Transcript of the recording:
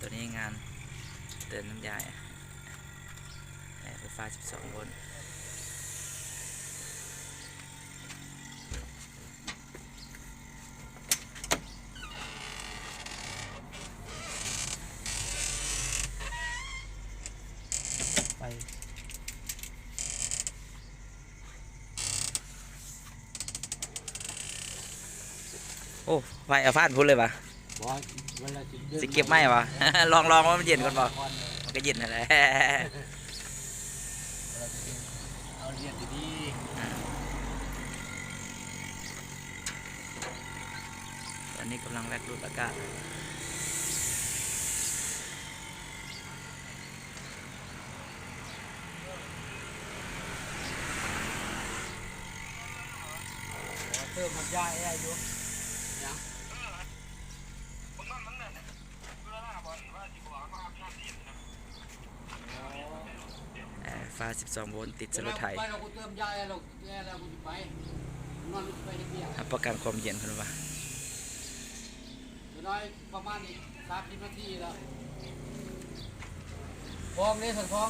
ตัวนี้งานเติมน้ำยาไฟฟ้า12 โวลต์ไปโอ้ไฟเอาฟาดพุ่นเลยปะ บอสเวลาสิเก็บไหมวะ ลองว่ามันเย็นก่อนปะมันก็เย็นนั่นแหละ เอาเรียนดี ตอนนี้กำลังแวกรูดอากาศเติมมันยากได้อยู่ยัง ไฟฟ้า12 โวลต์ติดสรุปไทย ไปเรากูเติมยาเราแย่แล้วกูจะไปนอนไปเดียว รับประกันความเย็นคุณปะ น้อยประมาณนี้30 นาทีแล้วฟองนี่สันฟอง